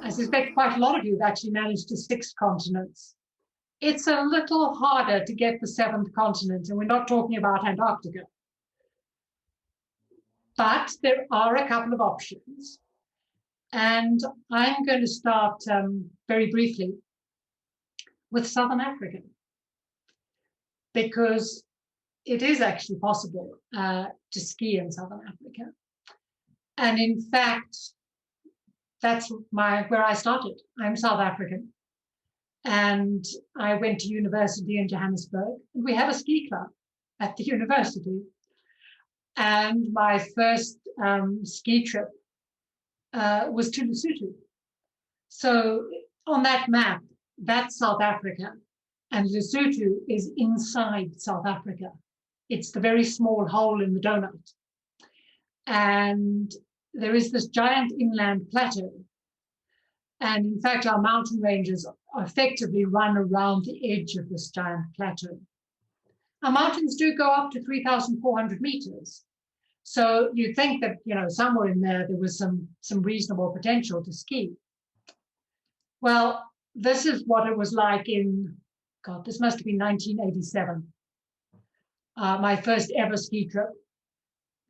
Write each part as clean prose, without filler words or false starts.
I suspect quite a lot of you have actually managed to 6 continents. It's a little harder to get the 7th continent, and we're not talking about Antarctica. But there are a couple of options. And I'm going to start very briefly with Southern Africa, because it is actually possible to ski in Southern Africa. And in fact, that's where I started. I'm South African. And I went to university in Johannesburg. And we have a ski club at the university. And my first ski trip was to Lesotho. So on that map, that's South Africa. And Lesotho is inside South Africa. It's the very small hole in the donut. And there is this giant inland plateau. And in fact, our mountain ranges effectively run around the edge of this giant plateau. Our mountains do go up to 3,400 meters. So you'd think that, somewhere in there was some reasonable potential to ski. Well, this is what it was like this must have been 1987. My first ever ski trip,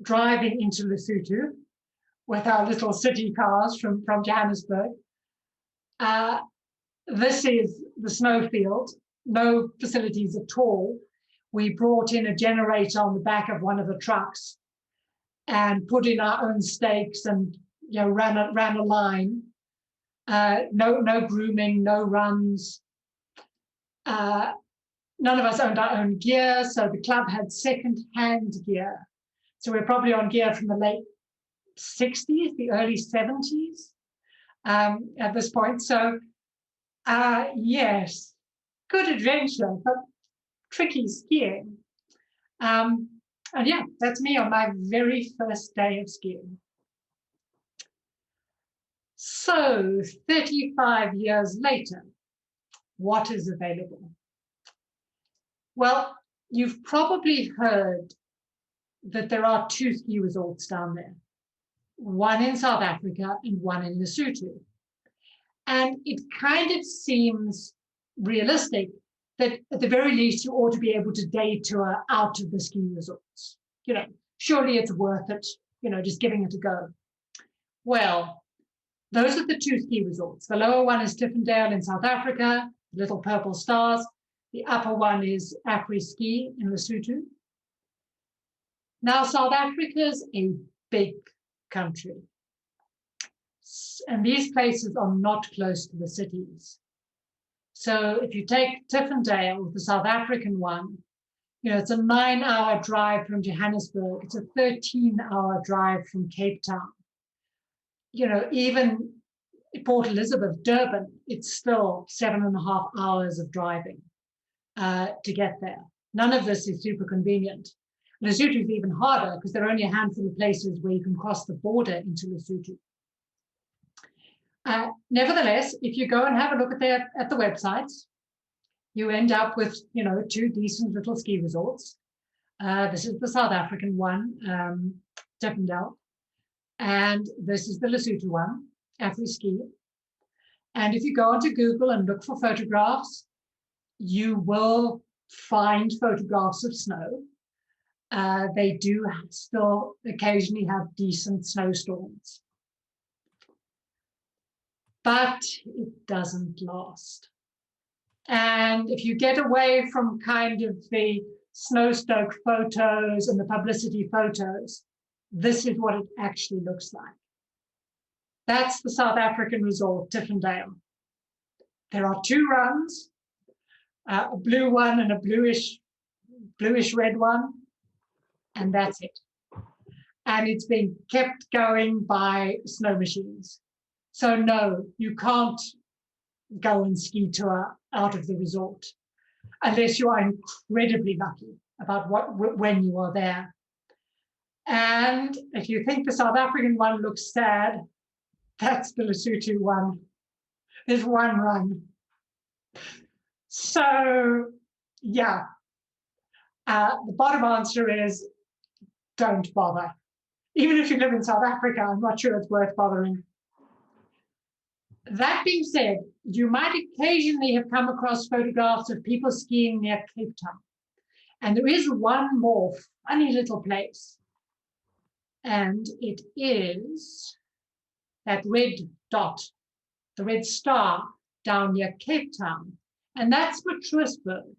driving into Lesotho with our little city cars from Johannesburg. This is the snowfield, no facilities at all. We brought in a generator on the back of one of the trucks and put in our own stakes and ran a line. No grooming, no runs. None of us owned our own gear, so the club had second-hand gear. So we're probably on gear from the late 60s, the early 70s at this point. So, yes, good adventure, but tricky skiing. And yeah, that's me on my very first day of skiing. So 35 years later, what is available? Well, you've probably heard that there are 2 ski resorts down there, one in South Africa and one in Lesotho. And it kind of seems realistic that at the very least you ought to be able to day tour out of the ski resorts. Surely it's worth it, just giving it a go. Well, those are the 2 ski resorts. The lower one is Tiffendale in South Africa, little purple stars. The upper one is Afri-Ski in Lesotho. Now, South Africa is a big country. And these places are not close to the cities. So if you take Tiffendale, the South African one, it's a 9-hour drive from Johannesburg. It's a 13-hour drive from Cape Town. Even Port Elizabeth, Durban, it's still 7.5 hours of driving to get there. None of this is super convenient. Lesotho is even harder because there are only a handful of places where you can cross the border into Lesotho. Nevertheless, if you go and have a look at the websites, you end up with 2 decent little ski resorts. This is the South African one, Tiffendale, and this is the Lesotho one, Afri-Ski. And if you go onto Google and look for photographs, you will find photographs of snow. They do still occasionally have decent snowstorms. But it doesn't last. And if you get away from kind of the snow-stoked photos and the publicity photos, this is what it actually looks like. That's the South African resort, Tiffendale. There are 2 runs, a blue one and a bluish red one, and that's it. And it's being kept going by snow machines. So no, you can't go and ski tour out of the resort unless you are incredibly lucky about when you are there. And if you think the South African one looks sad, that's the Lesotho one. There's 1 run. So yeah, the bottom answer is don't bother. Even if you live in South Africa, I'm not sure it's worth bothering. That being said, you might occasionally have come across photographs of people skiing near Cape Town. And there is one more funny little place. And it is that red dot, the red star down near Cape Town. And that's Matruisburg.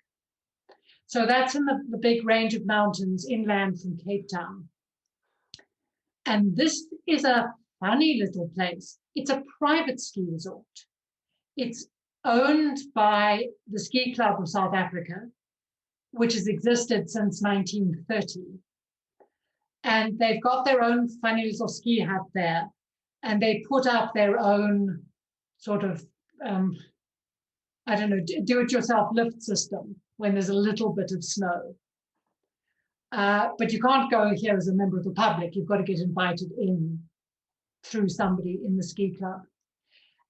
So that's in the big range of mountains inland from Cape Town. And this is a funny little place. It's a private ski resort. It's owned by the Ski Club of South Africa, which has existed since 1930. And they've got their own funny little ski hut there. And they put up their own sort of, I don't know, do-it-yourself lift system when there's a little bit of snow. But you can't go here as a member of the public. You've got to get invited in through somebody in the ski club.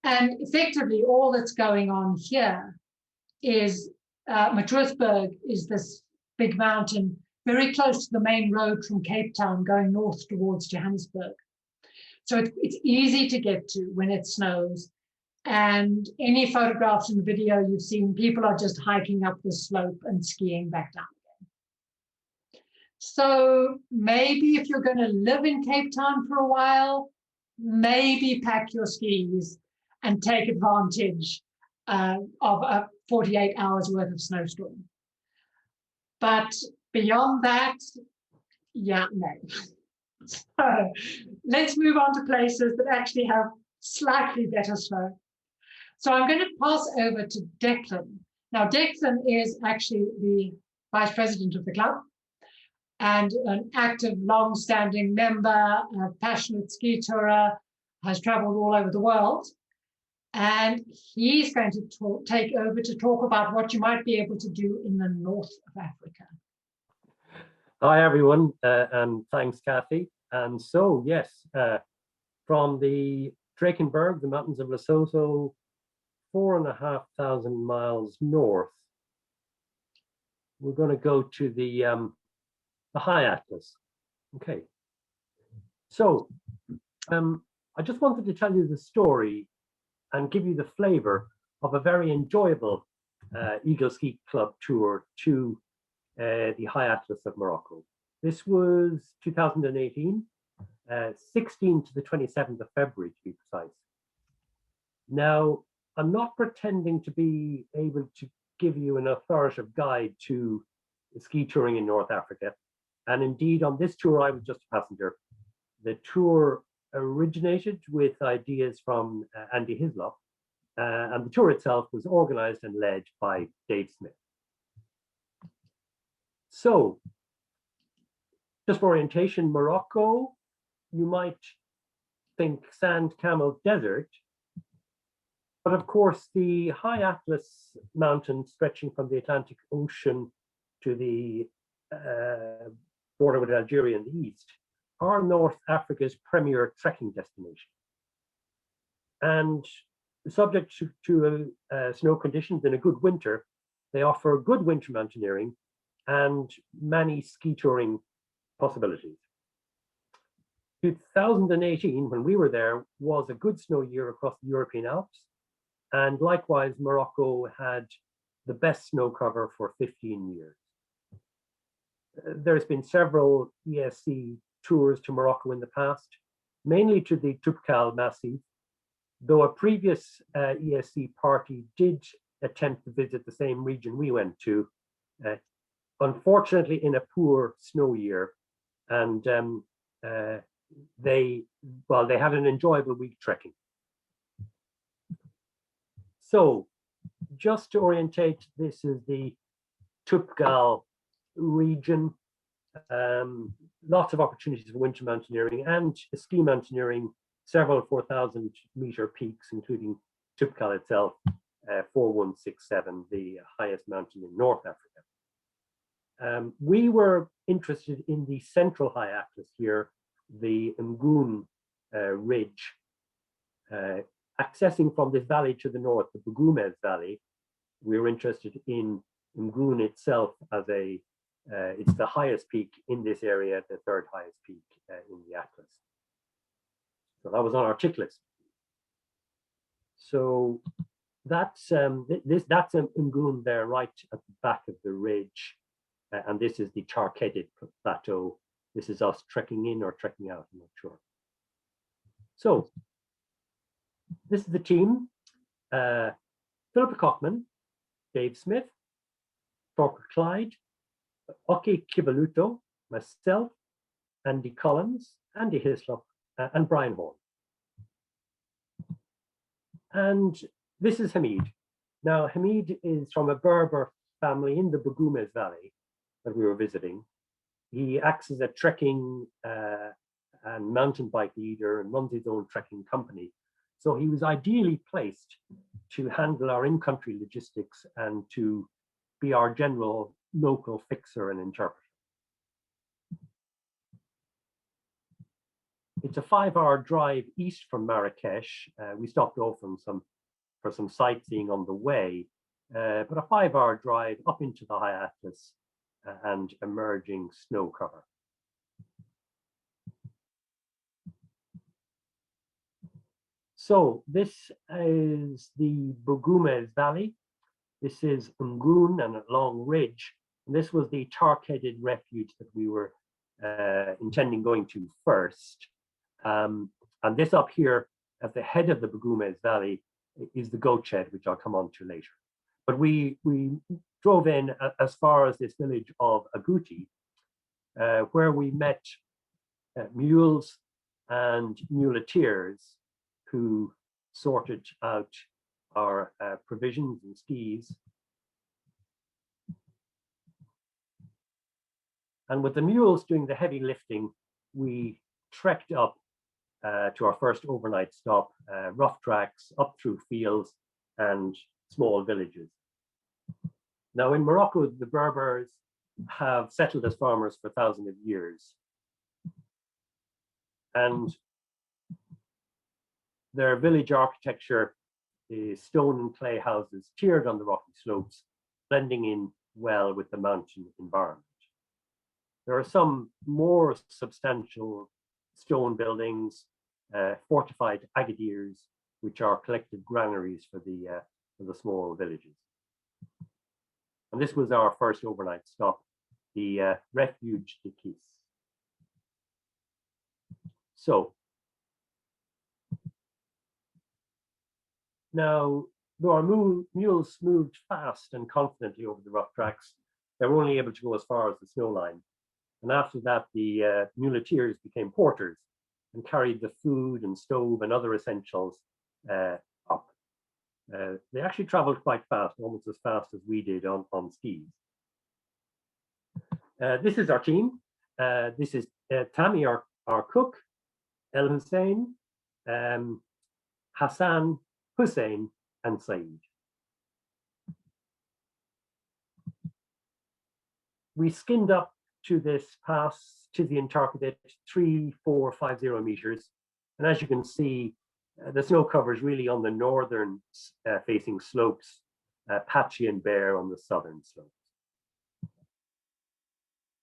And effectively, all that's going on here is Matruisburg is this big mountain very close to the main road from Cape Town going north towards Johannesburg. So it's easy to get to when it snows. And any photographs and video you've seen, people are just hiking up the slope and skiing back down again. So maybe if you're going to live in Cape Town for a while, maybe pack your skis and take advantage of a 48 hours worth of snowstorm. But beyond that, yeah, no. So let's move on to places that actually have slightly better snow. So I'm going to pass over to Declan. Now, Declan is actually the vice president of the club and an active, long-standing member, a passionate ski tourer, has traveled all over the world. And he's going to take over to talk about what you might be able to do in the north of Africa. Hi, everyone, and thanks, Cathy. And so, yes, from the Drakensberg, the mountains of Lesotho, 4,500 miles north, we're going to go to the High Atlas. Okay. So, I just wanted to tell you the story and give you the flavor of a very enjoyable Eagle Ski Club tour to the High Atlas of Morocco. This was 2018, 16th to the 27th of February, to be precise. Now, I'm not pretending to be able to give you an authoritative guide to ski touring in North Africa. And indeed, on this tour, I was just a passenger. The tour originated with ideas from Andy Hislop, and the tour itself was organized and led by Dave Smith. So, just for orientation, Morocco, you might think sand, camel, desert, but of course the High Atlas mountains stretching from the Atlantic Ocean to the border with Algeria in the east are North Africa's premier trekking destination. And subject to snow conditions in a good winter, they offer good winter mountaineering and many ski touring possibilities. 2018, when we were there, was a good snow year across the European Alps. And likewise, Morocco had the best snow cover for 15 years. There's been several ESC tours to Morocco in the past, mainly to the Toubkal Massif, though a previous ESC party did attempt to visit the same region we went to, unfortunately in a poor snow year, and they had an enjoyable week trekking. So, just to orientate, this is the Toubkal region. Lots of opportunities for winter mountaineering and ski mountaineering, several 4,000 meter peaks, including Toubkal itself, 4167, the highest mountain in North Africa. We were interested in the central High Atlas here, the Ngoon ridge, accessing from this valley to the north, the Bugumez Valley. We were interested in Ngoon itself as it's the highest peak in this area, the third highest peak in the Atlas. So that was on our tick list. So that's that's Ngoon there, right at the back of the ridge, and this is the Tarketed Plateau. This is us trekking in or trekking out, I'm not sure. So this is the team: Philippa Cockman, Dave Smith, Torquil Clyde, Oki Kibaluto, myself, Andy Collins, Andy Hislop, and Brian Horn. And this is Hamid. Now, Hamid is from a Berber family in the Bugumez Valley that we were visiting. He acts as a trekking and mountain bike leader and runs his own trekking company. So he was ideally placed to handle our in-country logistics and to be our general local fixer and interpreter. It's a 5-hour drive east from Marrakesh. We stopped off for some sightseeing on the way, but a 5-hour drive up into the High Atlas and emerging snow cover. So this is the Bugumez Valley. This is Ngoon and a long ridge. And this was the Tarketed refuge that we were intending going to first. And this up here at the head of the Bugumez Valley is the goat shed, which I'll come on to later. But we drove in as far as this village of Agouti, where we met mules and muleteers who sorted out our provisions and skis. And with the mules doing the heavy lifting, we trekked up to our first overnight stop, rough tracks up through fields and small villages. Now in Morocco, the Berbers have settled as farmers for thousands of years. And their village architecture is stone and clay houses tiered on the rocky slopes, blending in well with the mountain environment. There are some more substantial stone buildings, fortified agadirs, which are collective granaries for the small villages. And this was our first overnight stop, the Refuge de Kis. So, now, though our mules moved fast and confidently over the rough tracks, they were only able to go as far as the snow line. And after that, the muleteers became porters and carried the food and stove and other essentials up. They actually traveled quite fast, almost as fast as we did on skis. This is our team. This is Tammy, our cook, El Hussein, Hassan, Hussein, and Saeed. We skinned up to this pass, to the Antarctic, 3,450 meters. And as you can see, the snow cover is really on the northern facing slopes, patchy and bare on the southern slopes.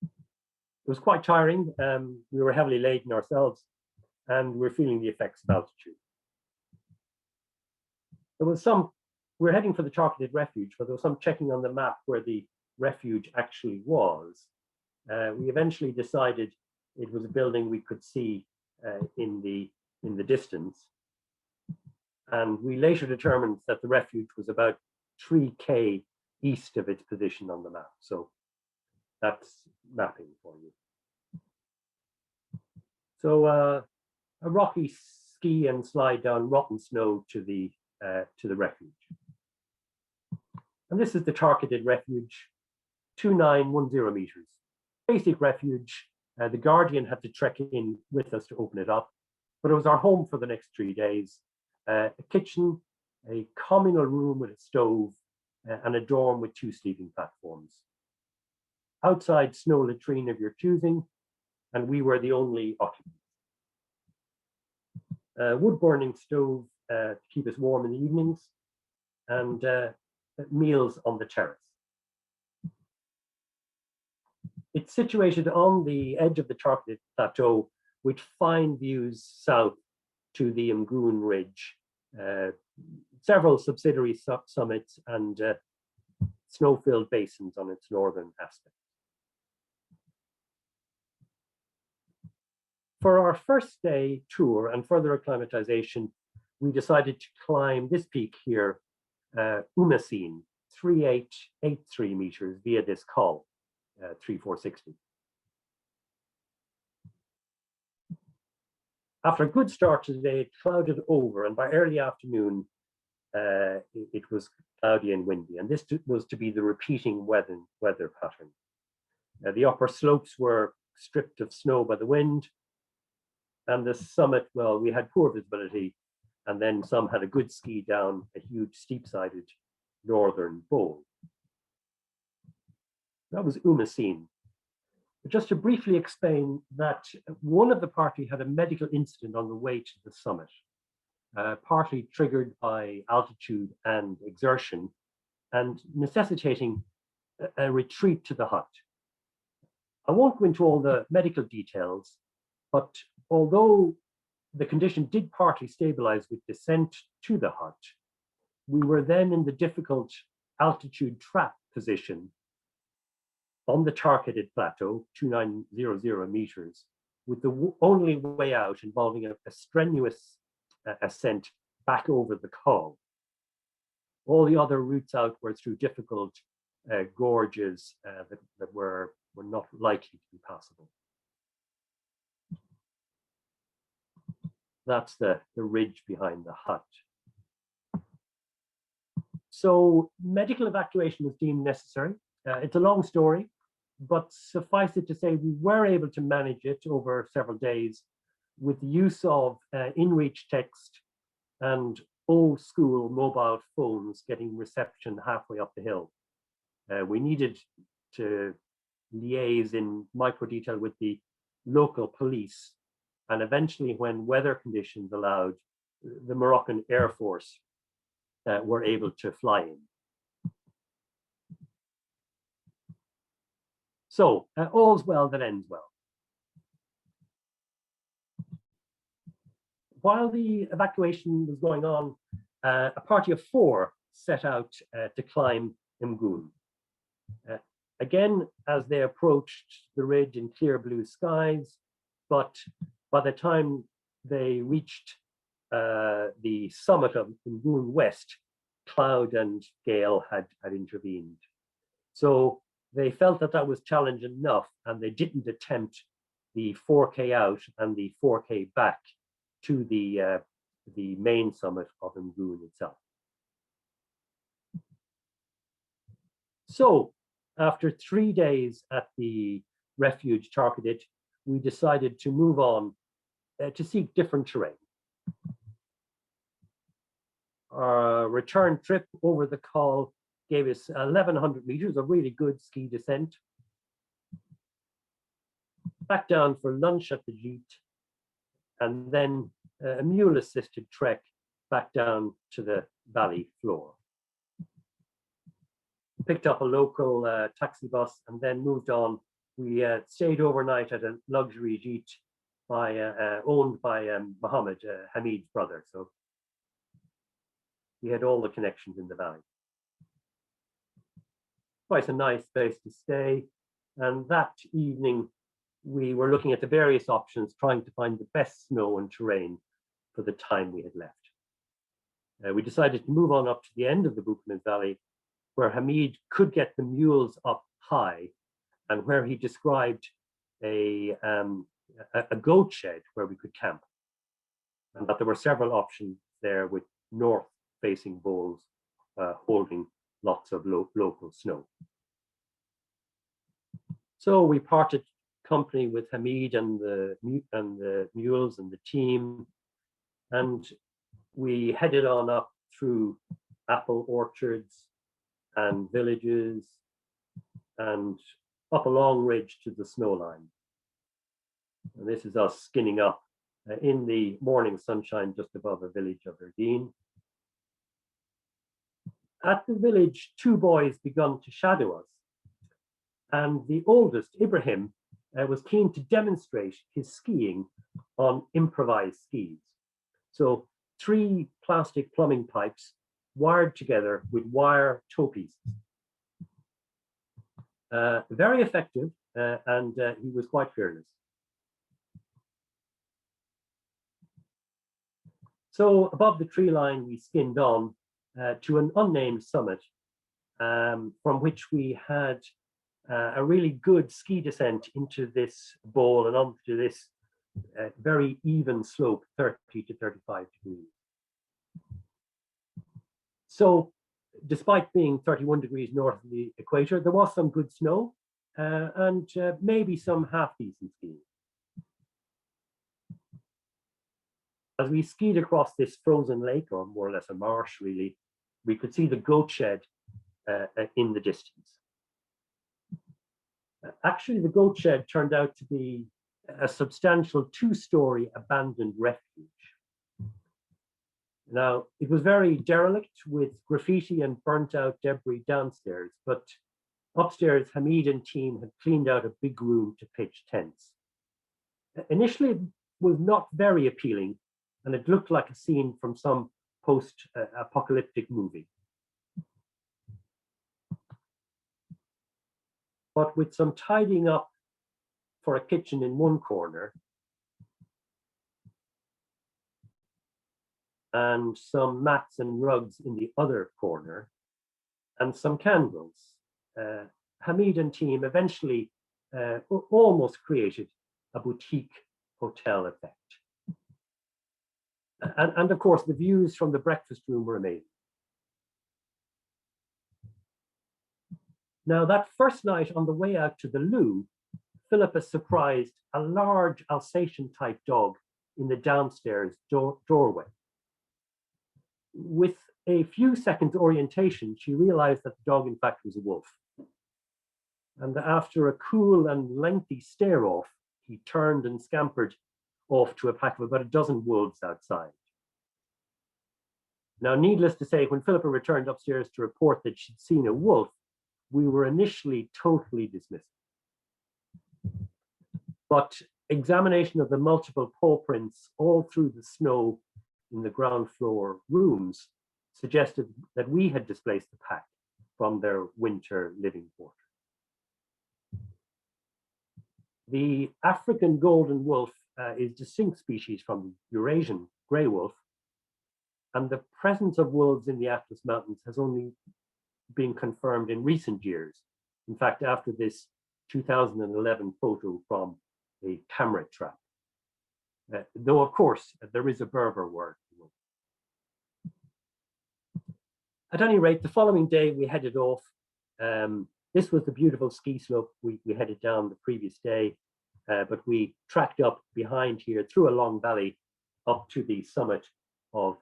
It was quite tiring. We were heavily laden ourselves, and we're feeling the effects of altitude. There was we're heading for the Tarketed refuge, but there was some checking on the map where the refuge actually was. We eventually decided it was a building we could see in the distance. And we later determined that the refuge was about 3K east of its position on the map. So that's mapping for you. So a rocky ski and slide down rotten snow to the refuge. And this is the Tarketed refuge, 2,910 meters. Basic refuge. The Guardian had to trek in with us to open it up, but it was our home for the next 3 days. A kitchen, a communal room with a stove, and a dorm with 2 sleeping platforms. Outside snow latrine of your choosing, and we were the only occupants. Wood burning stove to keep us warm in the evenings, and meals on the terrace. It's situated on the edge of the Tarketed Plateau with fine views south to the Ngoon Ridge several subsidiary summits and snow-filled basins on its northern aspect. For our first day tour and further acclimatization, we decided to climb this peak here, Umaseen, 3883 meters via this col, 3460. After a good start to the day, it clouded over, and by early afternoon, it was cloudy and windy, and this was to be the repeating weather pattern. The upper slopes were stripped of snow by the wind, and the summit, well, we had poor visibility, and then some had a good ski down a huge steep-sided northern bowl. That was Umaseen. But just to briefly explain that one of the party had a medical incident on the way to the summit, partly triggered by altitude and exertion, and necessitating a retreat to the hut. I won't go into all the medical details, but although the condition did partly stabilize with descent to the hut, we were then in the difficult altitude trap position on the targeted plateau, 2900 meters, with the only way out involving a strenuous ascent back over the col. All the other routes out were through difficult gorges that were not likely to be passable. That's the ridge behind the hut. So medical evacuation was deemed necessary. It's a long story, but suffice it to say, we were able to manage it over several days with the use of in-reach text and old school mobile phones getting reception halfway up the hill. We needed to liaise in micro detail with the local police, and eventually, when weather conditions allowed, the Moroccan Air Force were able to fly in. So all's well that ends well. While the evacuation was going on, a party of 4 set out to climb Mgoon. Again, as they approached the ridge in clear blue skies, but by the time they reached the summit of Mgoon West, cloud and gale had intervened. So they felt that that was challenge enough, and they didn't attempt the 4K out and the 4K back to the main summit of Mgoon itself. So after 3 days at the refuge targeted, we decided to move on to seek different terrain. Our return trip over the col gave us 1,100 meters of really good ski descent. Back down for lunch at the gîte, and then a mule-assisted trek back down to the valley floor. Picked up a local taxi bus and then moved on. We stayed overnight at a luxury gîte owned by Mohammed, Hamid's brother. So we had all the connections in the valley. Quite a nice place to stay. And that evening, we were looking at the various options, trying to find the best snow and terrain for the time we had left. We decided to move on up to the end of the Buchanans Valley, where Hamid could get the mules up high, and where he described a goat shed where we could camp, and that there were several options there with north-facing bowls holding lots of local snow. So we parted company with Hamid and the mules and the team, and we headed on up through apple orchards and villages and up a long ridge to the snow line. And this is us skinning up in the morning sunshine just above a village of Erdene. At the village, 2 boys begun to shadow us, and the oldest, Ibrahim, was keen to demonstrate his skiing on improvised skis. So 3 plastic plumbing pipes wired together with wire toe pieces. Very effective, and he was quite fearless. So above the tree line, we skinned on to an unnamed summit, from which we had a really good ski descent into this bowl and onto this very even slope, 30 to 35 degrees. So despite being 31 degrees north of the equator, there was some good snow and maybe some half-decent skiing. As we skied across this frozen lake, or more or less a marsh really, we could see the goat shed in the distance. Actually, the goat shed turned out to be a substantial two-story abandoned refuge. Now, it was very derelict with graffiti and burnt out debris downstairs, but upstairs, Hamid and team had cleaned out a big room to pitch tents. Initially, it was not very appealing, and it looked like a scene from some post-apocalyptic movie. But with some tidying up for a kitchen in one corner and some mats and rugs in the other corner and some candles, Hamid and team eventually almost created a boutique hotel effect. And of course, the views from the breakfast room were amazing. Now, that first night on the way out to the loo, Philippa surprised a large Alsatian-type dog in the downstairs doorway. With a few seconds orientation, she realized that the dog, in fact, was a wolf. And after a cool and lengthy stare-off, he turned and scampered off to a pack of about a dozen wolves outside. Now, needless to say, when Philippa returned upstairs to report that she'd seen a wolf, we were initially totally dismissive. But examination of the multiple paw prints all through the snow in the ground floor rooms suggested that we had displaced the pack from their winter living quarters. The African golden wolf is a distinct species from the Eurasian grey wolf, and the presence of wolves in the Atlas Mountains has only been confirmed in recent years. In fact, after this 2011 photo from a camera trap. Though, of course, there is a Berber word. At any rate, the following day we headed off. This was the beautiful ski slope we headed down the previous day, but we tracked up behind here through a long valley up to the summit of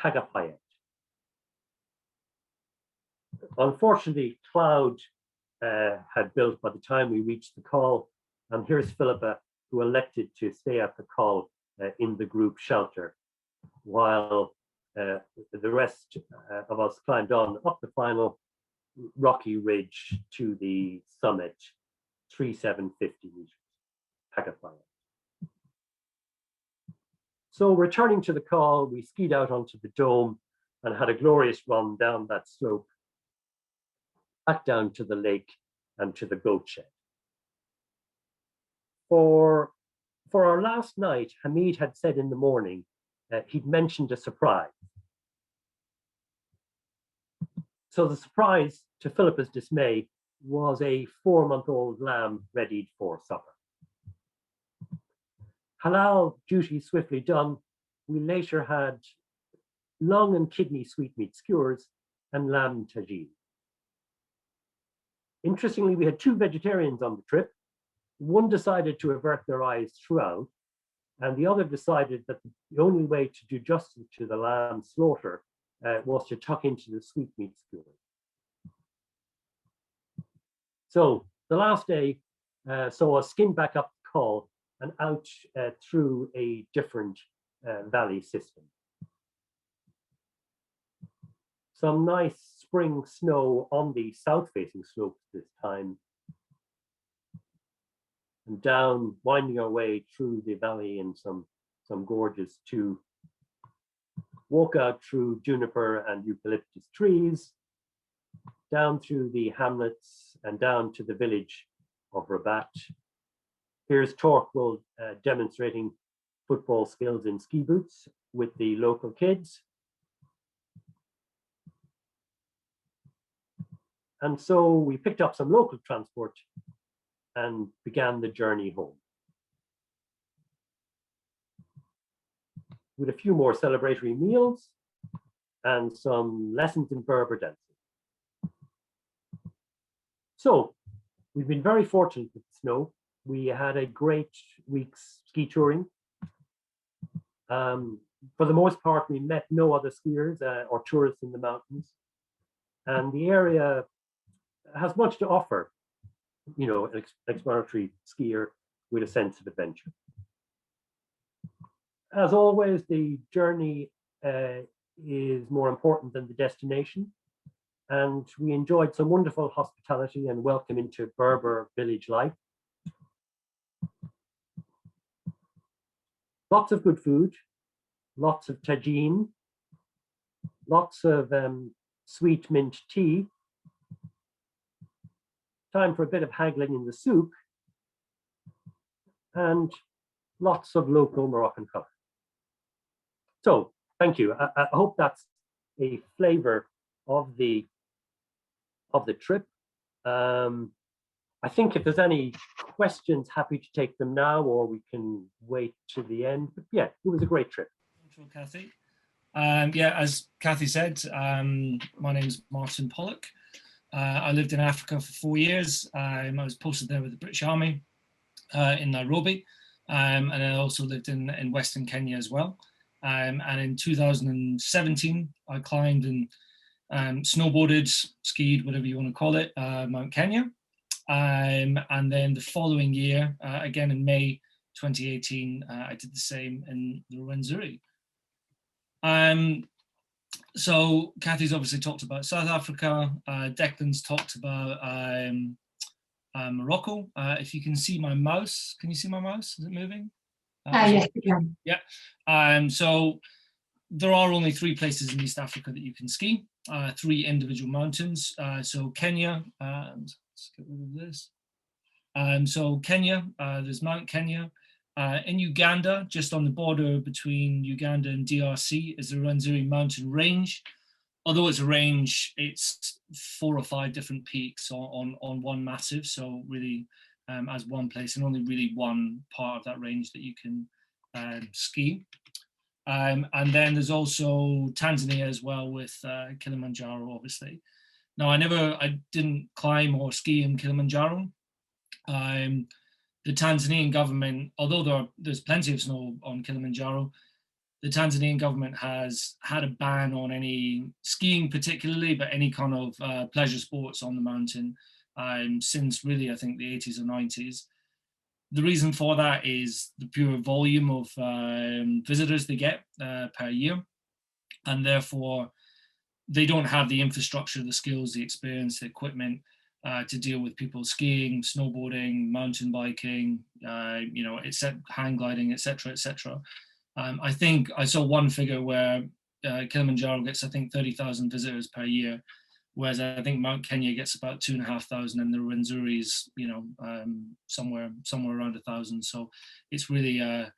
Tagapayet. Unfortunately, cloud had built by the time we reached the col, and here's Philippa, who elected to stay at the col in the group shelter, while the rest of us climbed on up the final rocky ridge to the summit, 3,750 meters, Tagapayet. So returning to the col, we skied out onto the dome and had a glorious run down that slope, back down to the lake and to the goat shed. For our last night, Hamid had said in the morning he'd mentioned a surprise. So the surprise, to Philippa's dismay, was a 4-month-old lamb readied for supper. Halal duty swiftly done, we later had lung and kidney sweetmeat skewers and lamb tagine. Interestingly, we had 2 vegetarians on the trip. One decided to avert their eyes throughout, and the other decided that the only way to do justice to the lamb slaughter was to tuck into the sweetmeat skewer. So the last day saw us skin back up the col and out through a different valley system. Some nice spring snow on the south-facing slopes this time, and down, winding our way through the valley in some gorges to walk out through juniper and eucalyptus trees, down through the hamlets and down to the village of Rabat. Here's Torquil demonstrating football skills in ski boots with the local kids. And so we picked up some local transport and began the journey home, with a few more celebratory meals and some lessons in Berber dancing. So we've been very fortunate with the snow. We had a great week's ski touring. For the most part, we met no other skiers or tourists in the mountains. And the area has much to offer, you know, an exploratory skier with a sense of adventure. As always, the journey is more important than the destination. And we enjoyed some wonderful hospitality and welcome into Berber village life. Lots of good food, lots of tagine, lots of sweet mint tea, time for a bit of haggling in the souk, and lots of local Moroccan color. So thank you. I hope that's a flavor of the trip. I think if there's any questions, happy to take them now, or we can wait to the end. But yeah, it was a great trip. Thank you, Cathy. Yeah, as Cathy said, my name is Martyn Pollock. I lived in Africa for 4 years. I was posted there with the British Army in Nairobi, and I also lived in Western Kenya as well. And in 2017, I climbed and snowboarded, skied, whatever you want to call it, Mount Kenya. And then the following year, again in May 2018, I did the same in the Rwenzori. So Cathy's obviously talked about South Africa. Declan's talked about Morocco. If you can see my mouse, can you see my mouse? Is it moving? Yes, you can. Yeah. So there are only 3 places in East Africa that you can ski, 3 individual mountains. So Kenya, let's get rid of this. So Kenya, there's Mount Kenya. In Uganda, just on the border between Uganda and DRC, is the Rwenzori mountain range. Although it's a range, it's 4 or 5 different peaks on one massive. So really, as one place, and only really one part of that range that you can ski. And then there's also Tanzania as well, with Kilimanjaro, obviously. Now, I didn't climb or ski in Kilimanjaro. The Tanzanian government, although there's plenty of snow on Kilimanjaro, the Tanzanian government has had a ban on any skiing particularly, but any kind of pleasure sports on the mountain since really, I think, the 80s or 90s. The reason for that is the pure volume of visitors they get per year, and therefore they don't have the infrastructure, the skills, the experience, the equipment to deal with people skiing, snowboarding, mountain biking, you know, hang gliding, etc., etc. I think I saw one figure where Kilimanjaro gets, I think, 30,000 visitors per year, whereas I think Mount Kenya gets about 2,500, and the Rwenzori is, you know, somewhere around 1,000. So it's really a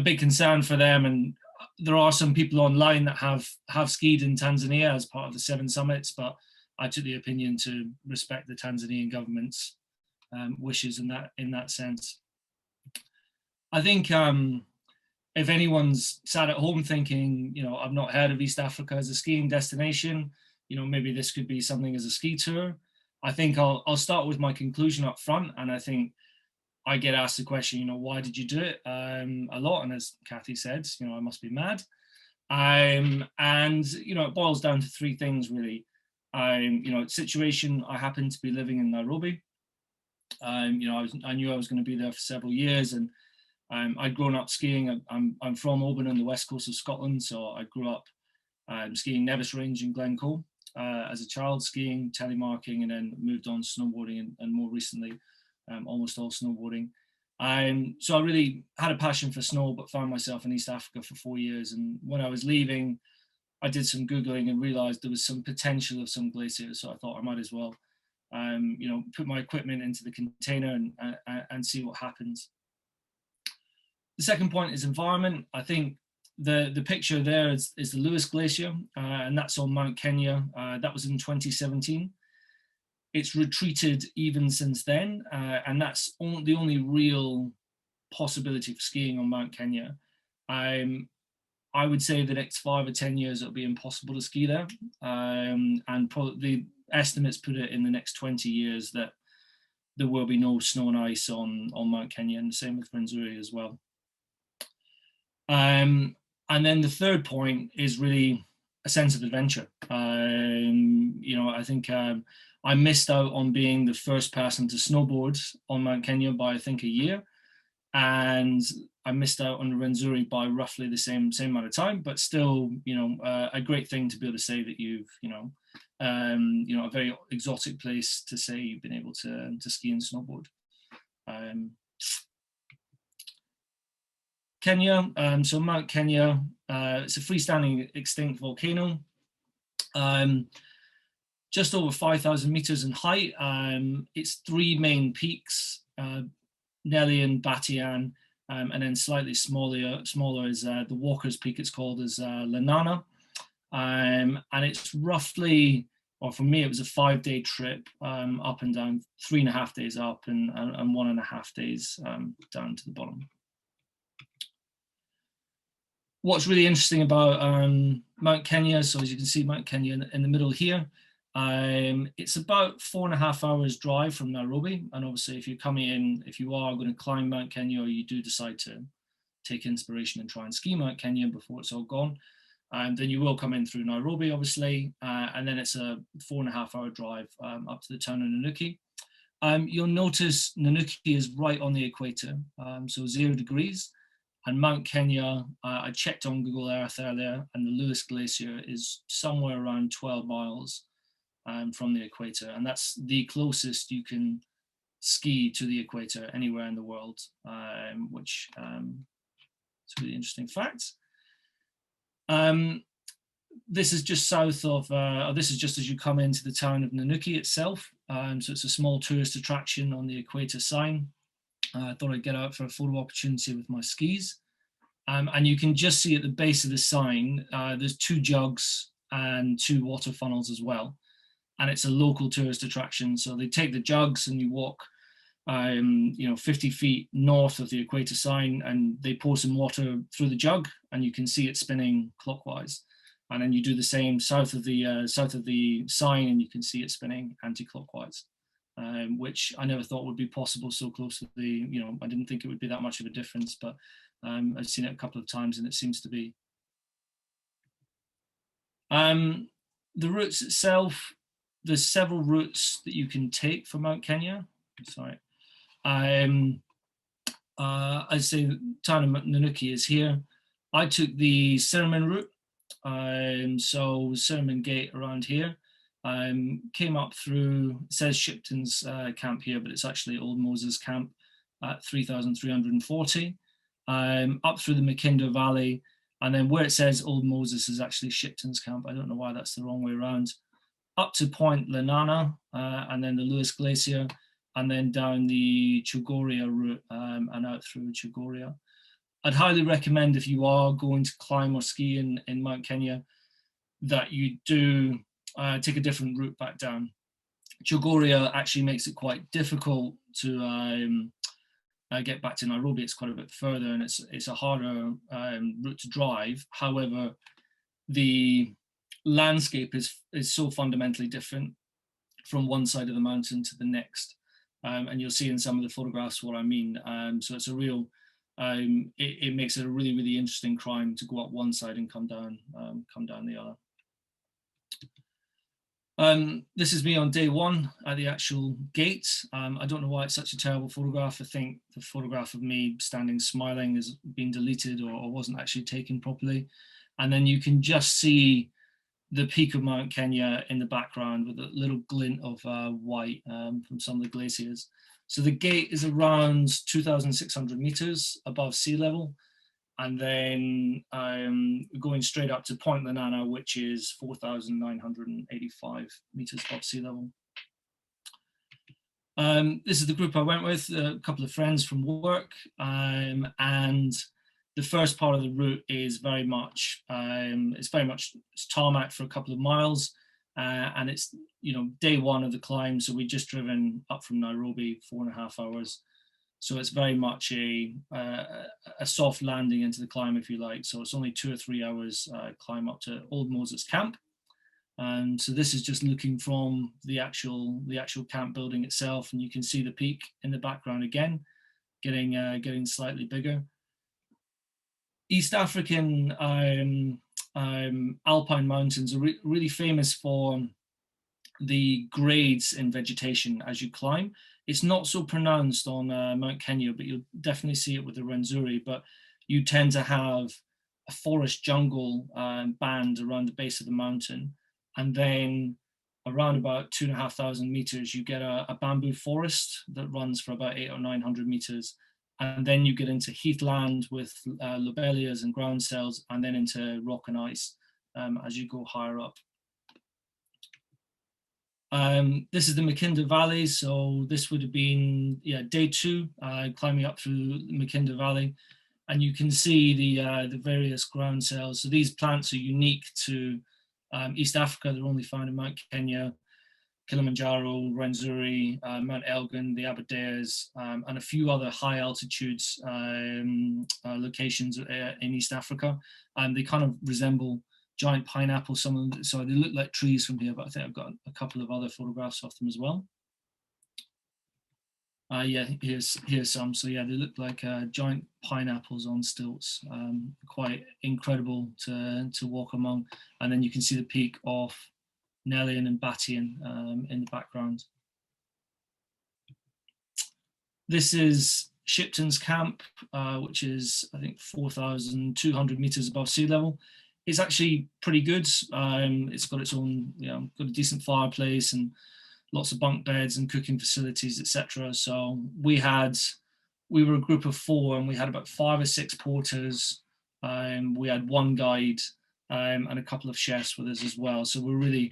big concern for them. And there are some people online that have skied in Tanzania as part of the 7 summits, but I took the opinion to respect the Tanzanian government's wishes in that sense. I think if anyone's sat at home thinking, you know, I've not heard of East Africa as a skiing destination, you know, maybe this could be something as a ski tour. I think I'll start with my conclusion up front, and I think I get asked the question, you know, why did you do it? A lot, and as Cathy said, you know, I must be mad. And you know, it boils down to 3 things really. You know, situation, I happened to be living in Nairobi. You know, I knew I was going to be there for several years, and I'd grown up skiing. I'm from Oban on the west coast of Scotland, so I grew up skiing Nevis Range in Glencoe as a child, skiing, telemarking, and then moved on to snowboarding, and more recently, almost all snowboarding. So I really had a passion for snow, but found myself in East Africa for 4 years. And when I was leaving, I did some Googling and realized there was some potential of some glaciers. So I thought I might as well, you know, put my equipment into the container and see what happens. The second point is environment. I think the picture there is the Lewis Glacier, and that's on Mount Kenya. That was in 2017. It's retreated even since then, and that's the only real possibility for skiing on Mount Kenya. I would say the next 5 or 10 years it'll be impossible to ski there, and probably estimates put it in the next 20 years that there will be no snow and ice on Mount Kenya, and the same with Rwenzori as well. And then the third point is really a sense of adventure. You know, I think I missed out on being the first person to snowboard on Mount Kenya by, I think, a year. And I missed out on Rwenzori by roughly the same amount of time, but still, you know, a great thing to be able to say that you've, you know, a very exotic place to say you've been able to ski and snowboard. Kenya, so Mount Kenya, it's a freestanding extinct volcano, just over 5,000 meters in height. It's 3 main peaks, Nelly, Batian, and then slightly smaller is the Walker's Peak, it's called, is Lenana. And it's roughly, or for me, it was a 5-day trip up and down, 3.5 days up and 1.5 days down to the bottom. What's really interesting about Mount Kenya, so as you can see Mount Kenya in the middle here, it's about 4.5 hours drive from Nairobi. And obviously if you're coming in, if you are going to climb Mount Kenya, or you do decide to take inspiration and try and ski Mount Kenya before it's all gone, then you will come in through Nairobi, obviously, and then it's a 4.5 hour drive up to the town of Nanuki. You'll notice Nanuki is right on the equator, so 0 degrees. And Mount Kenya, I checked on Google Earth earlier, and the Lewis Glacier is somewhere around 12 miles from the equator. And that's the closest you can ski to the equator anywhere in the world, which is a really interesting fact. This is just south of, this is just as you come into the town of Nanuki itself. So it's a small tourist attraction on the equator sign. I thought I'd get out for a photo opportunity with my skis. And you can just see at the base of the sign, there's 2 jugs and 2 water funnels as well. And it's a local tourist attraction. So they take the jugs and you walk, 50 feet north of the equator sign, and they pour some water through the jug and you can see it spinning clockwise. And then you do the same south of the sign and you can see it spinning anti-clockwise. Which I never thought would be possible so close to the, I didn't think it would be that much of a difference, but I've seen it a couple of times and it seems to be. The routes itself, there's several routes that you can take for Mount Kenya. Sorry. I'd say the town of Nanuki is here. I took the Cinnamon route, so Cinnamon Gate around here. Came up through, it says Shipton's camp here, but it's actually Old Moses camp at 3,340, up through the Makindo Valley, and then where it says Old Moses is actually Shipton's camp. I don't know why that's the wrong way around. Up to Point Lenana, and then the Lewis Glacier, and then down the Chogoria route and out through Chogoria. I'd highly recommend, if you are going to climb or ski in Mount Kenya, that you do take a different route back down. Chogoria actually makes it quite difficult to get back to Nairobi. It's quite a bit further and it's a harder route to drive. However, the landscape is so fundamentally different from one side of the mountain to the next. And you'll see in some of the photographs what I mean. So it's a real, it makes it a really, really interesting climb to go up one side and come down the other. This is me on day 1 at the actual gate. I don't know why it's such a terrible photograph. I think the photograph of me standing smiling has been deleted or wasn't actually taken properly. And then you can just see the peak of Mount Kenya in the background with a little glint of white from some of the glaciers. So the gate is around 2,600 meters above sea level. and then going straight up to Point Lenana, which is 4,985 meters above sea level. This is the group I went with, a couple of friends from work, and the first part of the route is very much it's tarmac for a couple of miles, and it's day one of the climb. So we've just driven up from Nairobi, 4.5 hours. So it's very much a soft landing into the climb, if you like. So it's only 2 or 3 hours climb up to Old Moses Camp. And so this is just looking from the actual camp building itself, and you can see the peak in the background again, getting slightly bigger. East African alpine mountains are really famous for the grades in vegetation as you climb. It's not so pronounced on Mount Kenya, but you'll definitely see it with the Rwenzori. But you tend to have a forest jungle band around the base of the mountain. And then around about 2,500 meters, you get a bamboo forest that runs for about 800 or 900 meters. And then you get into heathland with lobelias and ground cells, and then into rock and ice as you go higher up. This is the Makinda Valley. So this would have been day 2, climbing up through the Makinda Valley. And you can see the various ground cells. So these plants are unique to East Africa. They're only found in Mount Kenya, Kilimanjaro, Rwenzori, Mount Elgon, the Aberdares, and a few other high altitudes locations in East Africa. And they kind of resemble giant pineapples. Some of them, so they look like trees from here, but I think I've got a couple of other photographs of them as well. Here's some. So yeah, they look like giant pineapples on stilts. Quite incredible to walk among. And then you can see the peak of Nelian and Batian in the background. This is Shipton's camp, which is I think 4,200 meters above sea level. It's actually pretty good. It's got its own, got a decent fireplace and lots of bunk beds and cooking facilities, etc. So we were a group of 4, and we had about 5 or 6 porters. We had 1 guide and a couple of chefs with us as well. So we're really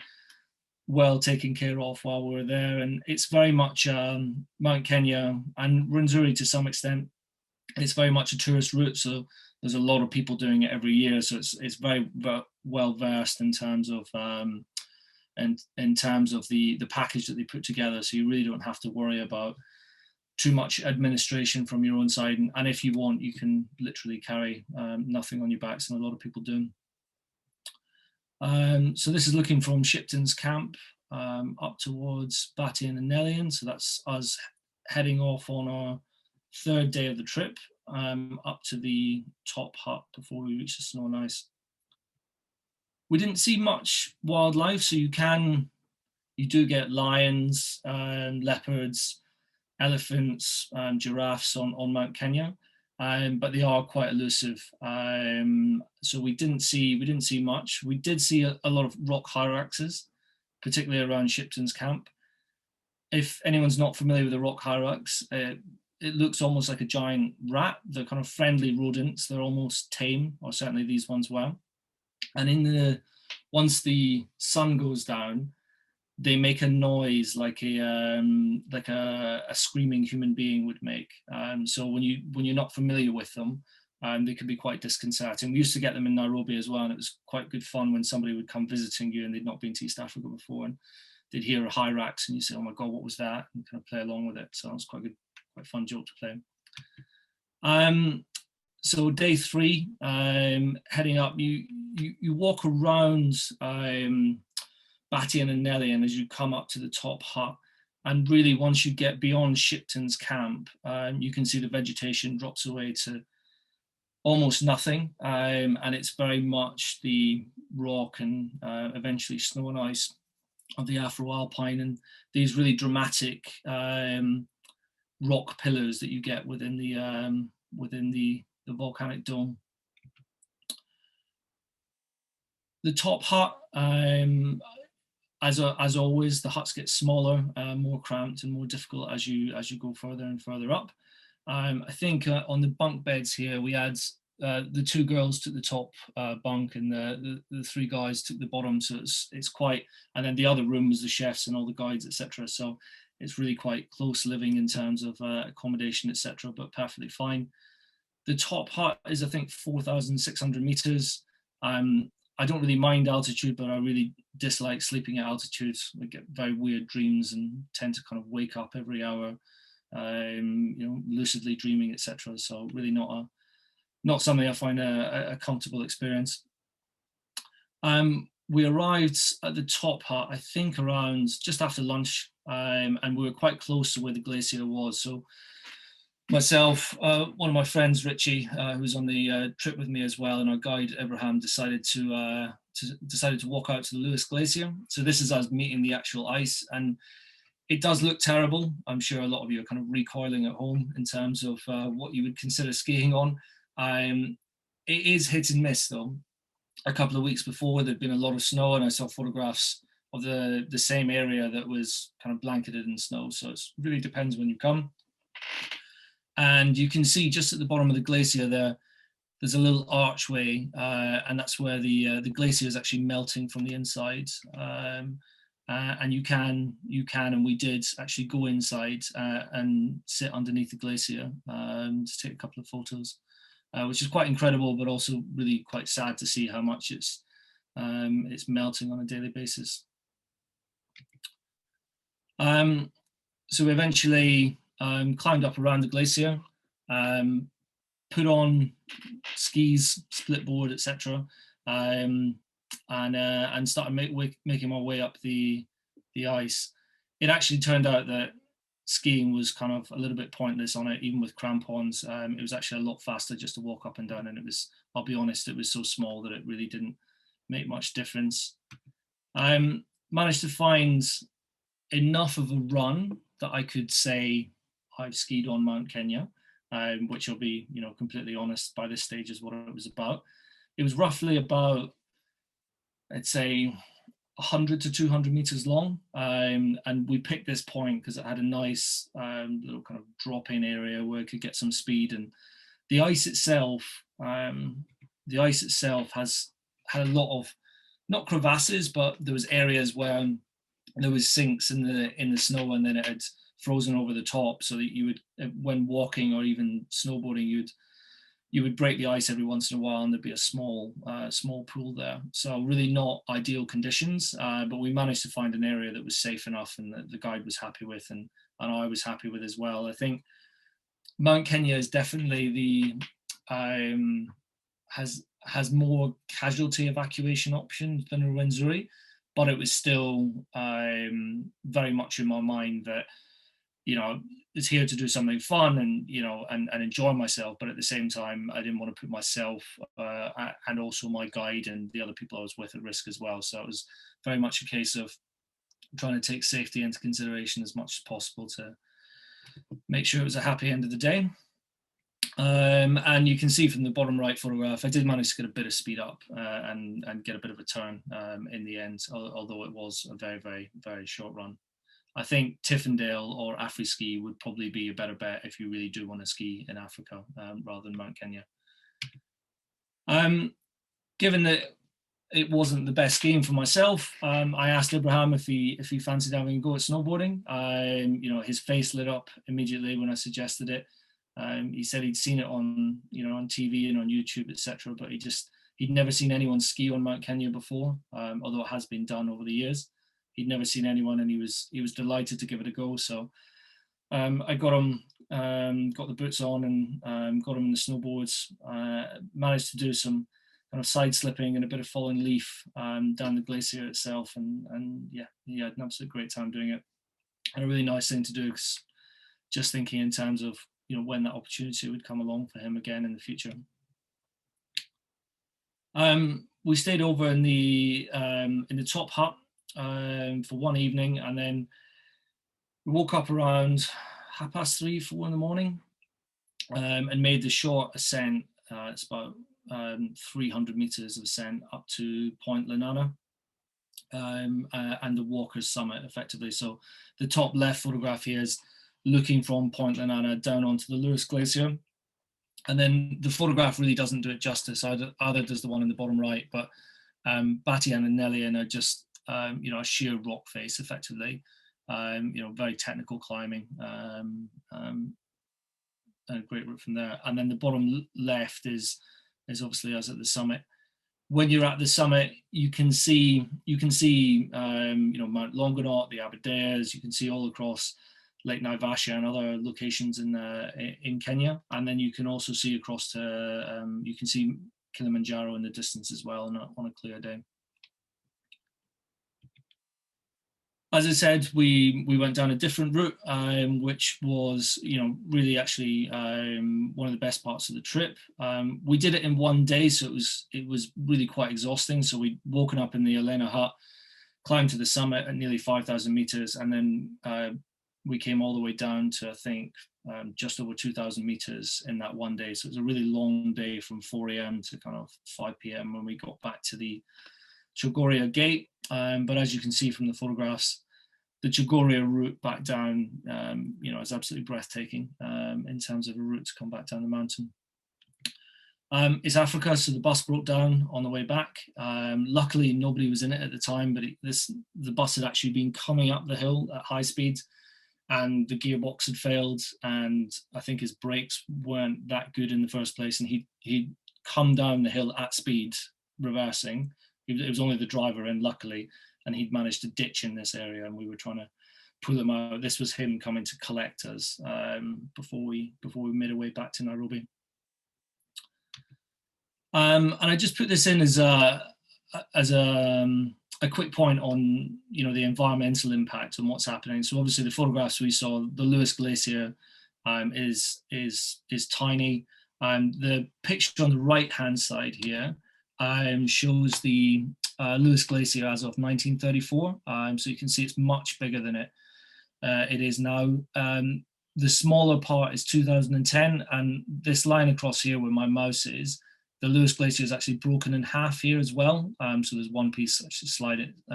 well taken care of while we were there. And it's very much Mount Kenya and Rwenzori to some extent. It's very much a tourist route. So there's a lot of people doing it every year. So it's very well versed in terms of in terms of the package that they put together. So you really don't have to worry about too much administration from your own side. And if you want, you can literally carry nothing on your backs, and a lot of people do. So this is looking from Shipton's camp up towards Batian and Nelian. So that's us heading off on our 3rd day of the trip up to the top hut before we reach the snow and ice. We didn't see much wildlife, so you do get lions, leopards, elephants, giraffes on Mount Kenya, but they are quite elusive. So we didn't see much. We did see a lot of rock hyraxes, particularly around Shipton's camp. If anyone's not familiar with the rock hyrax, it looks almost like a giant rat. They're kind of friendly rodents. They're almost tame, or certainly these ones were. And once the sun goes down, they make a noise like a screaming human being would make. So when you're not familiar with them, they can be quite disconcerting. We used to get them in Nairobi as well, and it was quite good fun when somebody would come visiting you and they'd not been to East Africa before, and they'd hear a hyrax and you say, "Oh my God, what was that?" and kind of play along with it. So it was quite good, quite fun joke to play. So day 3, heading up, you walk around Batian and Nelian as you come up to the top hut. And really, once you get beyond Shipton's camp, you can see the vegetation drops away to almost nothing. And it's very much the rock and eventually snow and ice of the Afro-Alpine, and these really dramatic rock pillars that you get within the volcanic dome. The top hut, as always, the huts get smaller, more cramped and more difficult as you go further and further up. I think on the bunk beds here, we had the two girls took the top bunk and the three guys took the bottom. So it's quite, and then the other room was the chefs and all the guides, etc. So it's really quite close living in terms of accommodation, etc. But perfectly fine. The top hut is, I think, 4,600 meters. I don't really mind altitude, but I really dislike sleeping at altitude. I get very weird dreams and tend to kind of wake up every hour, lucidly dreaming, etc. So really not something I find a comfortable experience. We arrived at the top hut, I think, around just after lunch, and we were quite close to where the glacier was. So myself, one of my friends, Richie, who was on the trip with me as well, and our guide Abraham decided to walk out to the Lewis Glacier. So this is us meeting the actual ice, and it does look terrible. I'm sure a lot of you are kind of recoiling at home in terms of what you would consider skiing on. It is hit and miss though. A couple of weeks before, there'd been a lot of snow, and I saw photographs of the same area that was kind of blanketed in snow. So it really depends when you come. And you can see just at the bottom of the glacier there's a little archway, and that's where the glacier is actually melting from the inside. And you can, and we did actually go inside and sit underneath the glacier to take a couple of photos, which is quite incredible, but also really quite sad to see how much it's melting on a daily basis. So we eventually climbed up around the glacier, put on skis, split board, etc., and started making my way up the ice. It actually turned out that skiing was kind of a little bit pointless on it, even with crampons. It was actually a lot faster just to walk up and down, and it was, I'll be honest, it was so small that it really didn't make much difference. Managed to find enough of a run that I could say I've skied on Mount Kenya, which I'll be, completely honest, by this stage is what it was about. It was roughly about, I'd say, 100 to 200 meters long, and we picked this point because it had a nice little kind of drop-in area where I could get some speed. And the ice itself has had a lot of, not crevasses, but there was areas where there was sinks in the snow, and then it had frozen over the top, so that you would, when walking or even snowboarding, you would break the ice every once in a while, and there'd be a small pool there. So really not ideal conditions, but we managed to find an area that was safe enough, and that the guide was happy with, and I was happy with as well. I think Mount Kenya is definitely has more casualty evacuation options than Rwenzori, but it was still very much in my mind that, it's here to do something fun and, and enjoy myself. But at the same time, I didn't want to put myself and also my guide and the other people I was with at risk as well. So it was very much a case of trying to take safety into consideration as much as possible to make sure it was a happy end of the day. And you can see from the bottom right photograph, I did manage to get a bit of speed up and get a bit of a turn in the end, although it was a very, very, very short run. I think Tiffindale or Afri-Ski would probably be a better bet if you really do want to ski in Africa rather than Mount Kenya. Given that it wasn't the best skiing for myself, I asked Abraham if he fancied having a go at snowboarding. His face lit up immediately when I suggested it. He said he'd seen it on TV and on YouTube, etc., but he'd never seen anyone ski on Mount Kenya before, although it has been done over the years. He'd never seen anyone, and he was delighted to give it a go. So I got him, got the boots on, and got him in the snowboards. Managed to do some kind of side slipping and a bit of falling leaf down the glacier itself, and yeah, he had an absolute great time doing it, and a really nice thing to do. Cause just thinking in terms of when that opportunity would come along for him again in the future. We stayed over in the top hut for one evening, and then we woke up around 3:30, 4 in the morning, and made the short ascent. It's about 300 meters of ascent up to Point Lenana and the Walker's Summit, effectively. So the top left photograph here is looking from Point Lenana down onto the Lewis Glacier. And then the photograph really doesn't do it justice, either does the one in the bottom right, but Batian and Nelian are just, you know, a sheer rock face effectively, you know, very technical climbing, and a great route from there. And then the bottom left is obviously us at the summit. When you're at the summit, you can see, you know, Mount Longonot, the Aberdares, you can see all across Lake Naivasha and other locations in Kenya. And then you can also see across to, you can see Kilimanjaro in the distance as well on a clear day. As I said, we went down a different route, which was, you know, really actually one of the best parts of the trip. We did it in one day, so it was really quite exhausting. So we'd woken up in the Elena hut, climbed to the summit at nearly 5,000 meters, and then we came all the way down to, I think, just over 2,000 meters in that one day. So it was a really long day from 4 a.m. to kind of 5 p.m. when we got back to the Chogoria gate. But as you can see from the photographs, the Chogoria route back down, you know, is absolutely breathtaking in terms of a route to come back down the mountain. It's Africa, so the bus broke down on the way back. Luckily, nobody was in it at the time, but the bus had actually been coming up the hill at high speed, and the gearbox had failed, and I think his brakes weren't that good in the first place, and he'd come down the hill at speed, reversing. It was only the driver in, luckily, and he'd managed to ditch in this area, and we were trying to pull him out. This was him coming to collect us before we made our way back to Nairobi. And I just put this in as a quick point on, you know, the environmental impact and what's happening. So obviously the photographs we saw, the Lewis Glacier is tiny. The picture on the right hand side here shows the Lewis Glacier as of 1934. So you can see it's much bigger than it is now. The smaller part is 2010, and this line across here where my mouse is, the Lewis Glacier is actually broken in half here as well. So there's one piece actually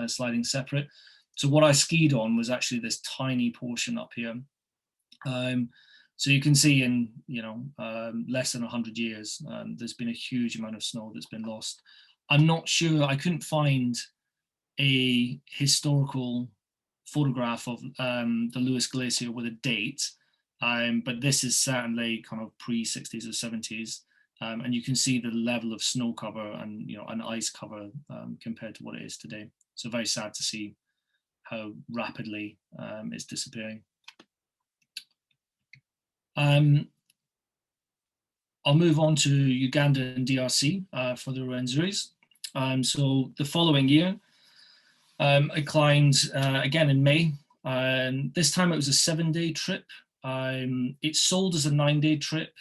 sliding separate. So what I skied on was actually this tiny portion up here. So you can see in, you know, less than 100 years, there's been a huge amount of snow that's been lost. I'm not sure, I couldn't find a historical photograph of the Lewis Glacier with a date, but this is certainly kind of pre-60s or 70s. And you can see the level of snow cover and, you know, an ice cover compared to what it is today. So very sad to see how rapidly it's disappearing. I'll move on to Uganda and DRC for the Rwenzoris. So the following year, I climbed again in May. This time it was a 7-day trip. It sold as a 9-day trip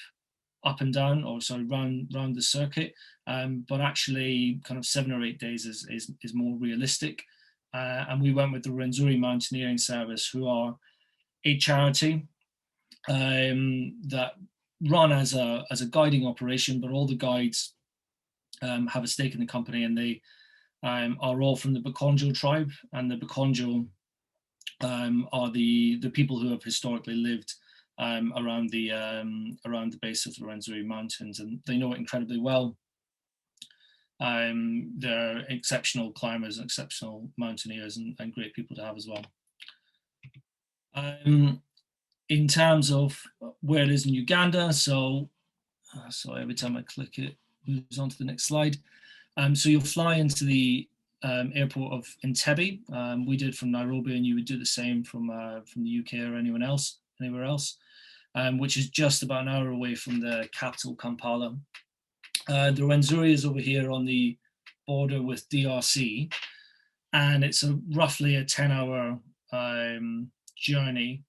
up and down, or sorry, round the circuit, but actually kind of 7 or 8 days is more realistic. And we went with the Rwenzori Mountaineering Service, who are a charity that run as a guiding operation, but all the guides have a stake in the company, and they are all from the Bakonjo tribe, and the Bakonjo are the people who have historically lived around the base of the Rwenzori Mountains, and they know it incredibly well. They're exceptional climbers, and exceptional mountaineers, and great people to have as well. In terms of where it is in Uganda, so every time I click it moves on to the next slide. So you'll fly into the airport of Entebbe. We did from Nairobi, and you would do the same from the UK or anywhere else, which is just about an hour away from the capital, Kampala. The Rwenzori is over here on the border with DRC, and it's roughly a 10-hour journey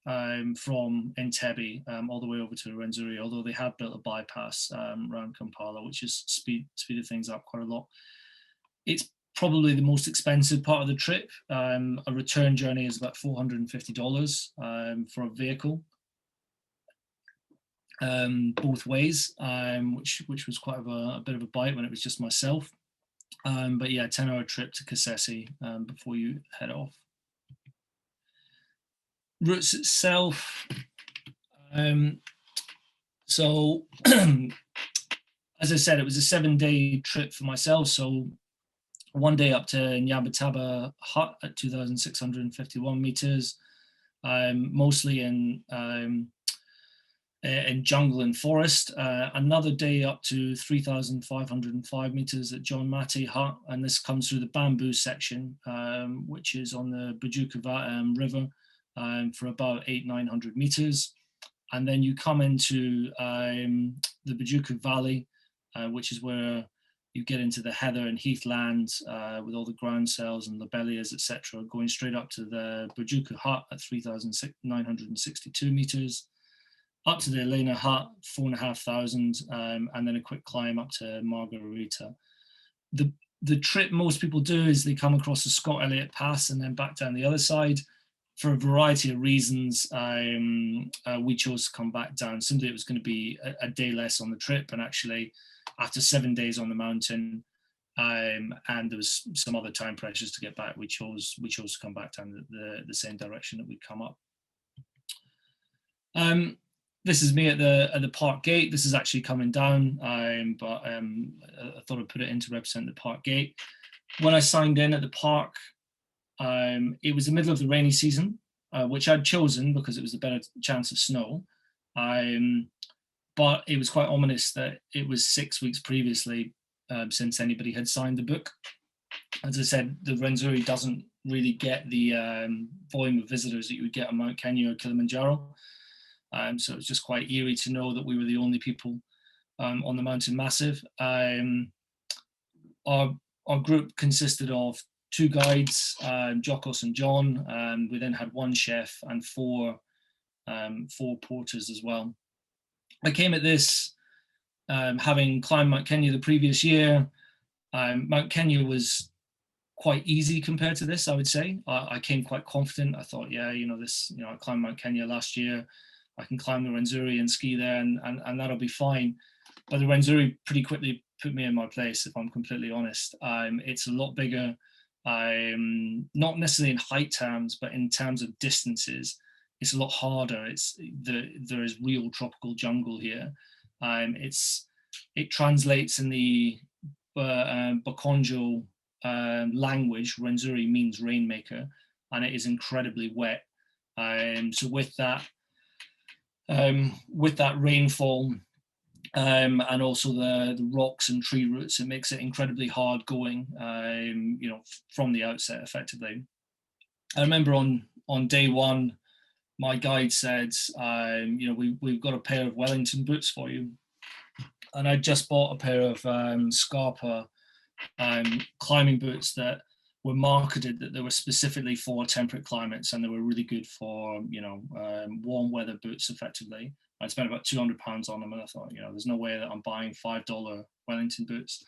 from Entebbe all the way over to Rwenzori, although they have built a bypass around Kampala, which has speeded things up quite a lot. It's probably the most expensive part of the trip. A return journey is about $450 for a vehicle, both ways, which was quite a bit of a bite when it was just myself. But yeah, 10-hour trip to Kasese before you head off. Routes itself. So as I said, it was a 7-day trip for myself. So one day up to Nyabataba Hut at 2,651 meters, mostly in jungle and forest. Another day up to 3,505 meters at John Matty Hut, and this comes through the bamboo section, which is on the Bujuka River for about 800-900 meters. And then you come into the Bujuka Valley, which is where you get into the heather and heathlands with all the ground cells and lobelias, etc., going straight up to the Bujuka Hut at 3,962 meters, up to the Elena Hut, 4,500, and then a quick climb up to Margarita. The trip most people do is they come across the Scott Elliott Pass and then back down the other side. For a variety of reasons, we chose to come back down. Simply, it was going to be a day less on the trip, and actually, after 7 days on the mountain, and there was some other time pressures to get back, we chose to come back down the same direction that we'd come up. This is me at the park gate. This is actually coming down, but I thought I'd put it in to represent the park gate. When I signed in at the park, it was the middle of the rainy season, which I'd chosen because it was a better chance of snow. But it was quite ominous that it was 6 weeks previously since anybody had signed the book. As I said, the Rwenzori doesn't really get the volume of visitors that you would get on Mount Kenya or Kilimanjaro. So it was just quite eerie to know that we were the only people on the mountain massive. Our group consisted of 2 guides, Jokos and John. We then had 1 chef and 4 porters as well. I came at this having climbed Mount Kenya the previous year. Mount Kenya was quite easy compared to this, I would say. I came quite confident. I thought, yeah, I climbed Mount Kenya last year. I can climb the Rwenzori and ski there, and that'll be fine. But the Rwenzori pretty quickly put me in my place, if I'm completely honest. It's a lot bigger, not necessarily in height terms, but in terms of distances. It's a lot harder. There is real tropical jungle here. It translates in the Bakonjo language. Rwenzori means rainmaker, and it is incredibly wet. So with that rainfall and also the rocks and tree roots, it makes it incredibly hard going. From the outset, effectively. I remember on day 1. My guide said, we've got a pair of Wellington boots for you. And I just bought a pair of Scarpa climbing boots that were marketed that they were specifically for temperate climates, and they were really good for, warm weather boots, effectively. I spent about £200 on them, and I thought, there's no way that I'm buying $5 Wellington boots.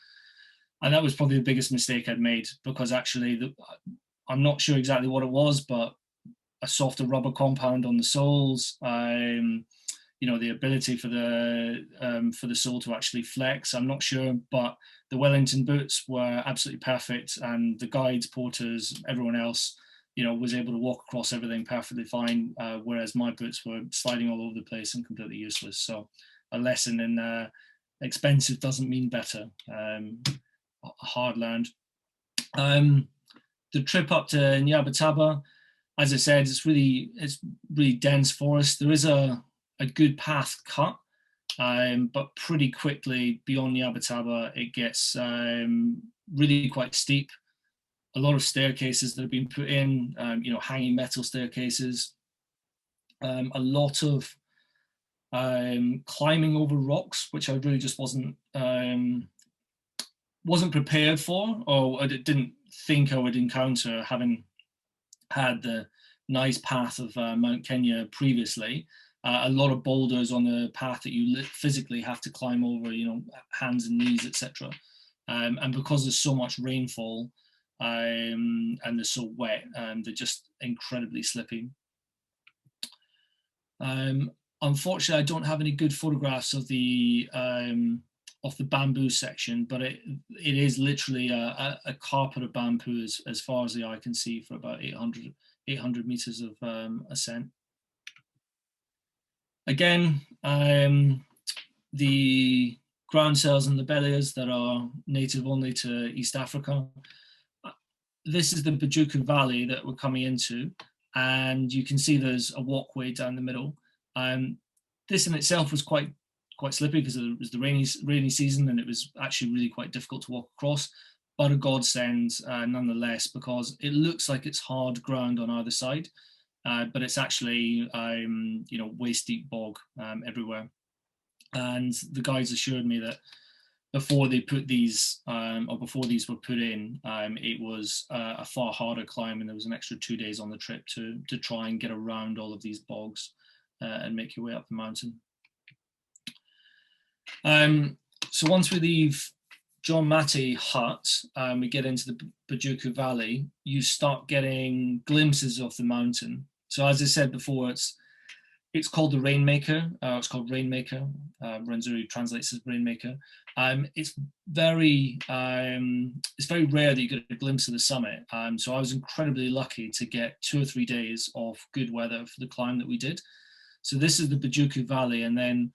And that was probably the biggest mistake I'd made, because actually, I'm not sure exactly what it was, but a softer rubber compound on the soles, the ability for the sole to actually flex, I'm not sure, but the Wellington boots were absolutely perfect, and the guides, porters, everyone else, was able to walk across everything perfectly fine, whereas my boots were sliding all over the place and completely useless. So a lesson in expensive doesn't mean better, hard learned. The trip up to Nyabataba, as I said, it's really dense forest. There is a good path cut, but pretty quickly beyond Nyabataba, it gets really quite steep. A lot of staircases that have been put in, hanging metal staircases. A lot of climbing over rocks, which I really just wasn't prepared for, or I didn't think I would encounter, having had the nice path of Mount Kenya previously. A lot of boulders on the path that you physically have to climb over, hands and knees, etc. And because there's so much rainfall and they're so wet, they're just incredibly slippy. Unfortunately, I don't have any good photographs of the bamboo section, but it is literally a carpet of bamboo as far as the eye can see for about 800 meters of ascent. Again, the ground cells and lobelias that are native only to East Africa. This is the Bujuku Valley that we're coming into, and you can see there's a walkway down the middle. This in itself was quite slippery because it was the rainy season, and it was actually really quite difficult to walk across, but a godsend nonetheless, because it looks like it's hard ground on either side, but it's actually waist deep bog everywhere. And the guides assured me that before they put these, or before these were put in, it was a far harder climb, and there was an extra 2 days on the trip to try and get around all of these bogs and make your way up the mountain. So once we leave John Matty Hut, we get into the Bujuku Valley, you start getting glimpses of the mountain. So as I said before, it's called the Rainmaker. It's called Rainmaker. Rwenzori translates as Rainmaker. It's very rare that you get a glimpse of the summit. So I was incredibly lucky to get 2 or 3 days of good weather for the climb that we did. So this is the Bujuku Valley, and then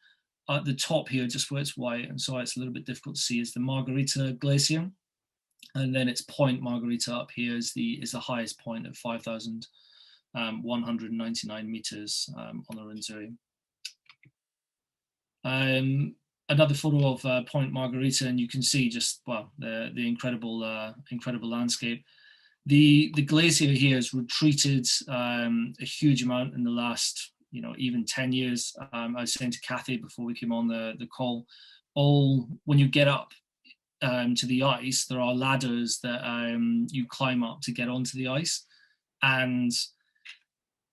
at the top here, just where it's white, and so it's a little bit difficult to see, is the Margarita Glacier, and then its point Margarita up here is the highest point at 5,199 meters on the Rwenzori. Another photo of Point Margarita, and you can see just the incredible landscape. The glacier here has retreated a huge amount in the last even 10 years. I was saying to Cathy before we came on the call, when you get up to the ice, there are ladders that you climb up to get onto the ice, and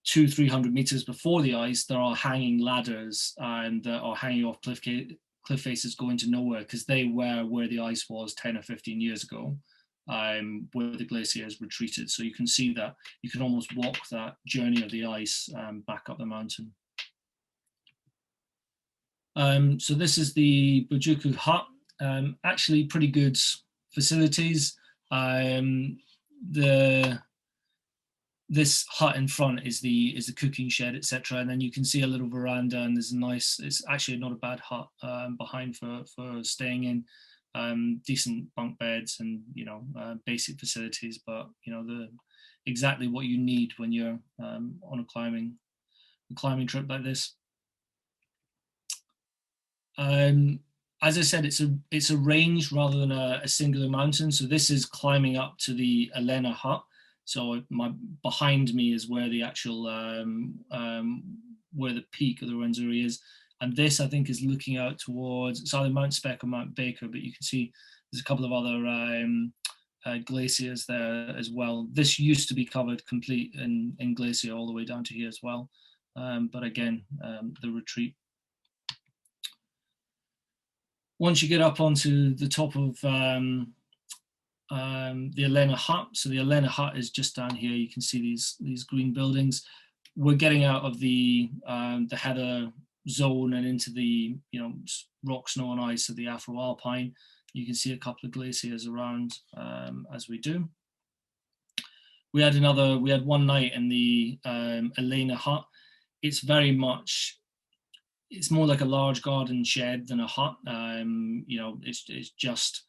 200-300 meters before the ice, there are hanging ladders that are hanging off cliff faces going to nowhere, because they were where the ice was 10 or 15 years ago, where the glacier has retreated. So you can see that you can almost walk that journey of the ice back up the mountain. So this is the Bujuku Hut. Actually pretty good facilities. This hut in front is the cooking shed, etc. And then you can see a little veranda, and there's it's actually not a bad hut behind for staying in. Decent bunk beds and basic facilities, but exactly what you need when you're on a climbing trip like this. As I said, it's a range rather than a singular mountain. So this is climbing up to the Elena Hut. So behind me is where the actual where the peak of the Rwenzori is. And this, I think, is looking out towards, it's either Mount Speck or Mount Baker, but you can see there's a couple of other glaciers there as well. This used to be covered complete in glacier all the way down to here as well. But again, the retreat. Once you get up onto the top of the Elena Hut, so the Elena Hut is just down here. You can see these green buildings. We're getting out of the heather zone and into the rock, snow and ice of the Afro-Alpine. You can see a couple of glaciers around as we do. We had one night in the Elena Hut. It's more like a large garden shed than a hut. It's just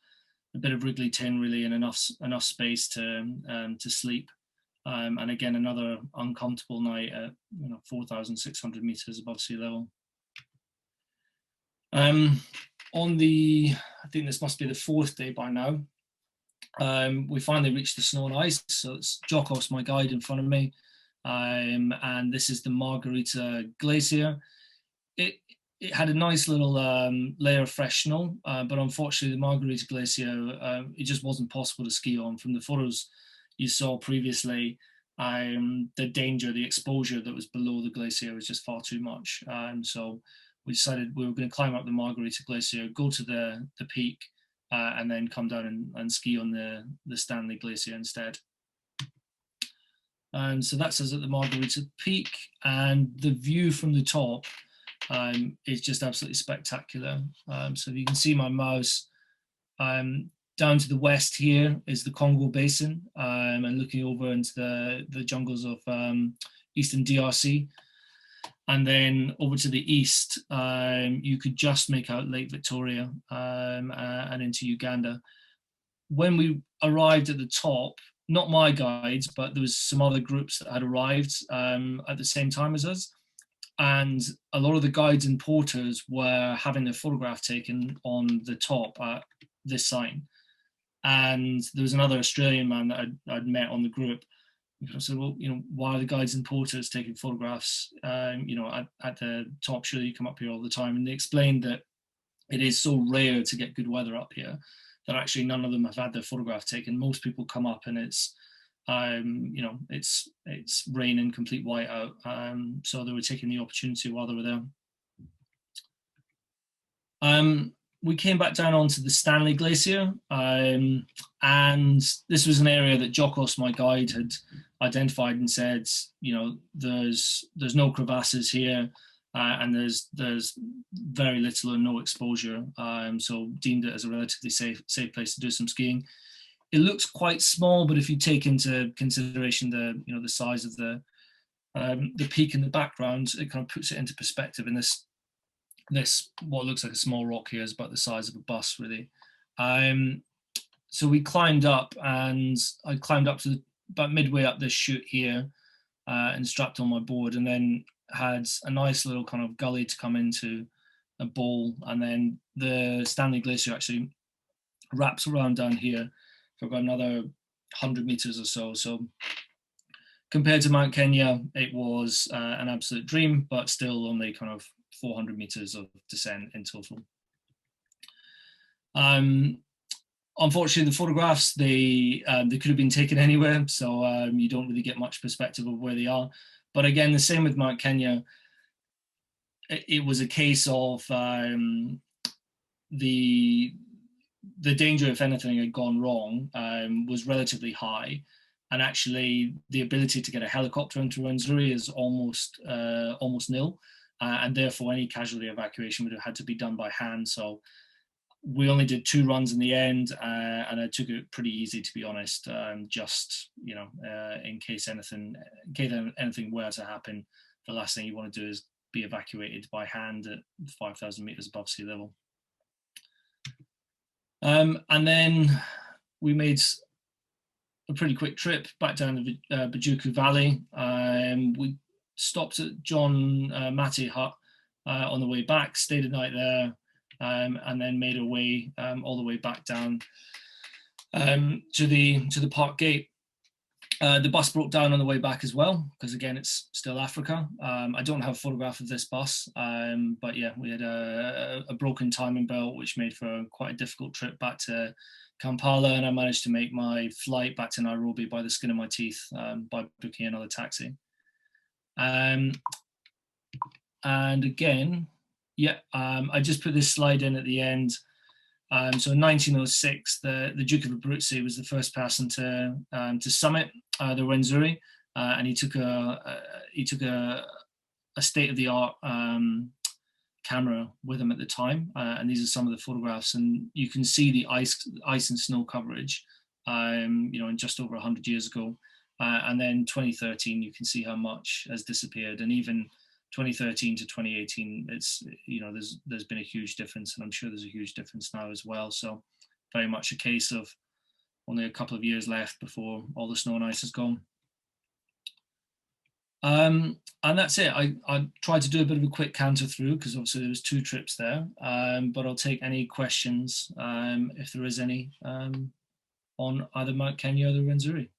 a bit of wriggly tin really, and enough space to sleep. And again, another uncomfortable night at 4,600 meters above sea level. I think this must be the 4th day by now, we finally reached the snow and ice. So it's Jokos, my guide, in front of me, and this is the Margarita Glacier. It had a nice little layer of fresh snow, but unfortunately the Margarita Glacier, it just wasn't possible to ski on. From the photos you saw previously, the exposure that was below the glacier was just far too much. So we decided we were going to climb up the Margarita Glacier, go to the peak, and then come down and ski on the Stanley Glacier instead. So that's us at the Margarita Peak, and the view from the top is just absolutely spectacular. So if you can see my mouse, down to the west here is the Congo Basin, and looking over into the jungles of eastern DRC. And then over to the east, you could just make out Lake Victoria and into Uganda. When we arrived at the top, not my guides, but there was some other groups that had arrived at the same time as us. And a lot of the guides and porters were having their photograph taken on the top at this sign. And there was another Australian man that I'd met on the group. I said, well, you know, why are the guides and porters taking photographs, you know, at the top? Surely you come up here all the time. And they explained that it is so rare to get good weather up here that actually none of them have had their photograph taken. Most people come up and it's, you know, it's raining, complete whiteout. So they were taking the opportunity while they were there. We came back down onto the Stanley Glacier, and this was an area that Jokos, my guide, had identified and said, you know, there's no crevasses here, and there's very little or no exposure, so deemed it as a relatively safe place to do some skiing. It looks quite small, but if you take into consideration the size of the peak in the background, it kind of puts it into perspective. And this what looks like a small rock here is about the size of a bus, really. So we climbed up, and I climbed up to about midway up this chute here, and strapped on my board, and then had a nice little kind of gully to come into a bowl, and then the Stanley Glacier actually wraps around down here for about another 100 meters or so. So compared to Mount Kenya, it was an absolute dream, but still only kind of 400 meters of descent in total. Unfortunately, the photographs, they could have been taken anywhere, so you don't really get much perspective of where they are. But again, the same with Mount Kenya. It was a case of the danger, if anything had gone wrong, was relatively high. And actually, the ability to get a helicopter into Rwenzori is almost nil. And therefore any casualty evacuation would have had to be done by hand. So we only did 2 runs in the end, and I took it pretty easy, to be honest. Just, you know, in case anything were to happen, the last thing you want to do is be evacuated by hand at 5,000 meters above sea level. And then we made a pretty quick trip back down the Bajuku Valley. We stopped at John Matty Hut on the way back, stayed a night there, and then made our way all the way back down to the park gate. The bus broke down on the way back as well, because again, it's still Africa. I don't have a photograph of this bus, but yeah, we had a broken timing belt, which made for quite a difficult trip back to Kampala, and I managed to make my flight back to Nairobi by the skin of my teeth by booking another taxi. And again, yeah, I just put this slide in at the end. So in 1906, the Duke of Abruzzi was the first person to summit the Rwenzori, and he took a state-of-the-art camera with him at the time, and these are some of the photographs, and you can see the ice and snow coverage, you know, in just over 100 years ago. And then 2013, you can see how much has disappeared, and even 2013 to 2018, it's, you know, there's been a huge difference, and I'm sure there's a huge difference now as well. So very much a case of only a couple of years left before all the snow and ice is gone. And that's it. I tried to do a bit of a quick canter through, because obviously there was 2 trips there, but I'll take any questions if there is any on either Mount Kenya or the Rwenzori.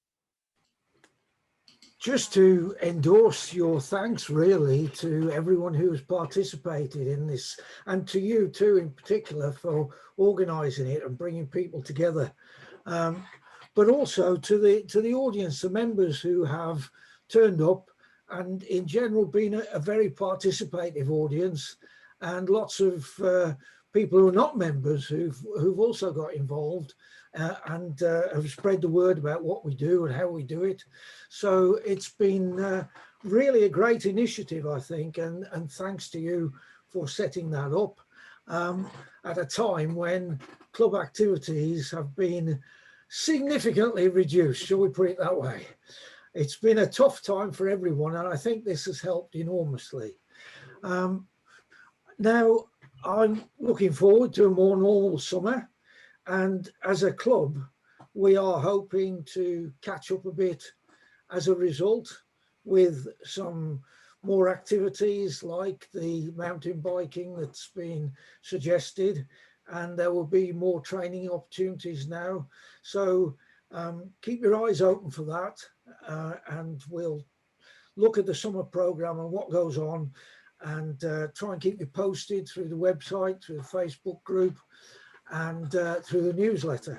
Just to endorse your thanks, really, to everyone who has participated in this, and to you too in particular for organising it and bringing people together, but also to the audience, the members who have turned up, and in general been a very participative audience, and lots of people who are not members who've also got involved and have spread the word about what we do and how we do it. So it's been really a great initiative, I think, and thanks to you for setting that up at a time when club activities have been significantly reduced, shall we put it that way. It's been a tough time for everyone, and I think this has helped enormously. Now, I'm looking forward to a more normal summer, and as a club, we are hoping to catch up a bit as a result with some more activities like the mountain biking that's been suggested, and there will be more training opportunities now. So keep your eyes open for that, and we'll look at the summer program and what goes on, and try and keep you posted through the website, through the Facebook group, and through the newsletter.